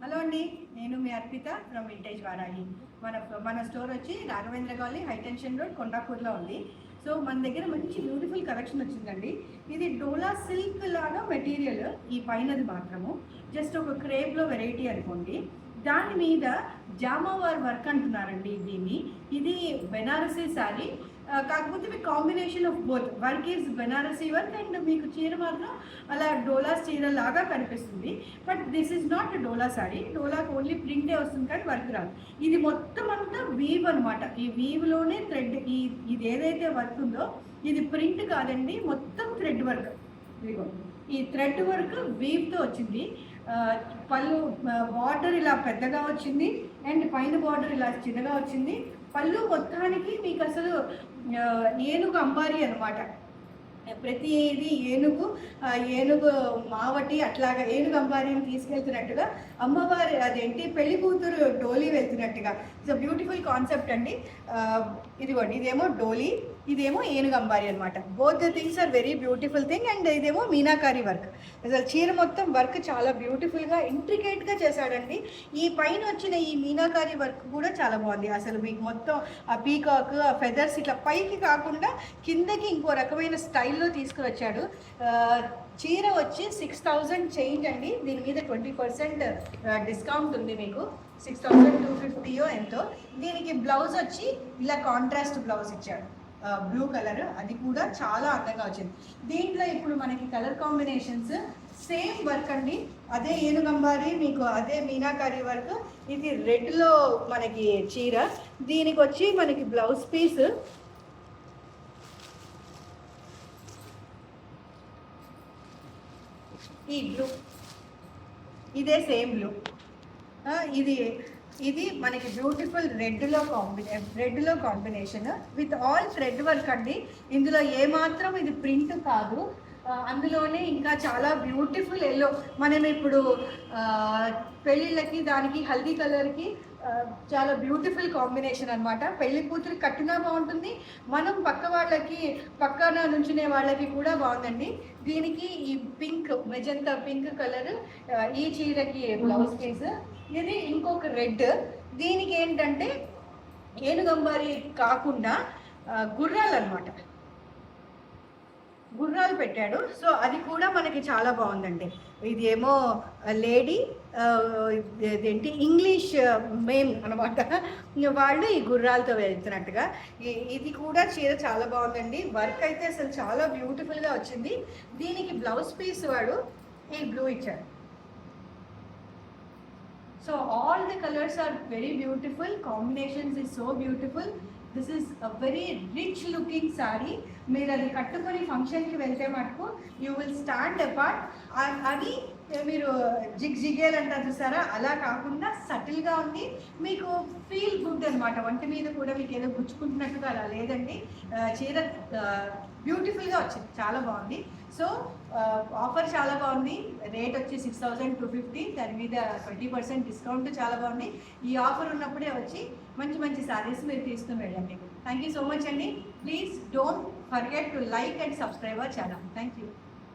Hello అండి, నేను మీ Arpita from vintage Varahi. మన స్టోర్ వచ్చి రాఘవేంద్ర కాలనీ, హైటెన్షన్ రోడ్, కొండాపూర్లో ఉంది. సో మన దగ్గర మంచి బ్యూటిఫుల్ కలెక్షన్ వచ్చిందండి. ఇది డోలా సిల్క్ లాగా మెటీరియల్, ఈ పైనది మాత్రము జస్ట్ ఒక క్రేప్లో వెరైటీ అనుకోండి. దాని మీద జామావార్ వర్క్ అంటున్నారండి దీన్ని. ఇది బెనారసీ శారీ, కాకపోతే మీకు combination of both. Work is Banarasi work and మీకు చీర మాత్రం అలా డోలా చీర లాగా కనిపిస్తుంది. But this is not Dola sari. డోలాకి ఓన్లీ ప్రింటే వస్తుంది కానీ వర్క్ రాదు. ఇది మొత్తం అంతా వీవ్ అనమాట. ఈ వీవ్లోనే థ్రెడ్, ఇది ఏదైతే వర్క్ ఉందో ఇది ప్రింట్ కాదండి, మొత్తం థ్రెడ్ వర్క్. ఇదిగో ఈ థ్రెడ్ వర్క్ వీవ్తో వచ్చింది. పళ్ళు బార్డర్ ఇలా పెద్దగా వచ్చింది అండ్ పైన బార్డర్ ఇలా చిన్నగా వచ్చింది. పళ్ళు మొత్తానికి మీకు అసలు ఏనుగు అంబారీ అనమాట. ప్రతిది ఏనుగు మావటి అట్లాగా ఏనుగు అంబారీని తీసుకెళ్తున్నట్టుగా అమ్మవారి అదేంటి పెళ్లి కూతురు డోలీ వెళ్తున్నట్టుగా. ఇట్స్ బ్యూటిఫుల్ కాన్సెప్ట్ అండి. ఇదిగోండి, ఇదేమో డోలీ, ఇదేమో ఏనుగు అంబారీ అనమాట. Both the things are very beautiful thing. And ఇదేమో మీనాకారి వర్క్. అసలు చీర మొత్తం వర్క్ చాలా బ్యూటిఫుల్గా ఇంట్రికేట్గా చేశాడండి. ఈ పైన వచ్చిన ఈ మీనాకారి వర్క్ కూడా చాలా బాగుంది. అసలు మీకు మొత్తం ఆ పీకాక్, ఆ ఫెదర్స్ ఇట్లా పైకి కాకుండా కిందకి ఇంకో రకమైన స్టైల్లో తీసుకువచ్చాడు. చీర వచ్చి 6,000 చేంజ్ అండి. దీని మీద 20% డిస్కౌంట్ ఉంది మీకు. 6,250 ఎంతో. దీనికి బ్లౌజ్ వచ్చి ఇలా కాంట్రాస్ట్ బ్లౌజ్ ఇచ్చాడు, బ్లూ కలర్. అది కూడా చాలా అందంగా వచ్చింది. దీంట్లో ఇప్పుడు మనకి కలర్ కాంబినేషన్స్ సేమ్ వర్క్ అండి. అదే ఏనుగంబారి, మీకు అదే మీనాకారి వర్క్. ఇది రెడ్లో మనకి చీర. దీనికి వచ్చి మనకి బ్లౌజ్ పీస్ ఈ బ్లూ, ఇదే సేమ్ బ్లూ. ఇది మనకి బ్యూటిఫుల్ రెడ్లో combination with all thread work అండి. ఇందులో ఏమాత్రం ఇది ప్రింట్ కాదు. అందులోనే ఇంకా చాలా బ్యూటిఫుల్ ఎల్లో. మనం ఇప్పుడు పెళ్ళిళ్ళకి దానికి హల్దీ కలర్కి చాలా బ్యూటిఫుల్ కాంబినేషన్ అనమాట. పెళ్లి కూతురికి కట్టినా బాగుంటుంది, మనం పక్కన నుంచునే వాళ్ళకి కూడా బాగుందండి. దీనికి ఈ పింక్, మెజంతా పింక్ కలర్ ఈ చీరకి బ్లౌజ్ పీస్. ఇది ఇంకొక రెడ్. దీనికి ఏంటంటే ఏనుగంబారి కాకుండా గుర్రాలు అనమాట, గుర్రాలు పెట్టాడు. సో అది కూడా మనకి చాలా బాగుందండి. ఇది ఏమో లేడీ, ఇదేంటి ఇంగ్లీష్ మేమ్ అనమాట, వాళ్ళు ఈ గుర్రాలతో వెళ్తున్నట్టుగా. ఇది కూడా చీర చాలా బాగుందండి. వర్క్ అయితే అసలు చాలా బ్యూటిఫుల్గా వచ్చింది. దీనికి బ్లౌజ్ పీస్ వాడు ఈ బ్లూ ఇచ్చాడు. So all the colours are very beautiful. Combinations is so beautiful. This is a very rich looking sari. మీరు అది కట్టుకొని ఫంక్షన్కి వెళ్తే మటుకు యూ విల్ స్టాండ్ అపార్ట్. అది మీరు జిగేల్ అంటారు చూసారా, అలా కాకుండా సటిల్గా ఉంది. మీకు ఫీల్ గుడ్ అనమాట. ఒంటి మీద కూడా మీకు ఏదో గుచ్చుకుంటున్నట్టుగా అలా లేదండి. చీర బ్యూటిఫుల్గా వచ్చింది, చాలా బాగుంది. సో ఆఫర్ చాలా బాగుంది. రేట్ వచ్చి 6,250. దాని మీద 20% డిస్కౌంట్ చాలా బాగుంది. ఈ ఆఫర్ ఉన్నప్పుడే వచ్చి మంచి మంచి శారీస్ మీరు తీసుకుని వెళ్ళండి. థ్యాంక్ యూ సో మచ్ అండి. Please don't forget to like and subscribe our channel. Thank you.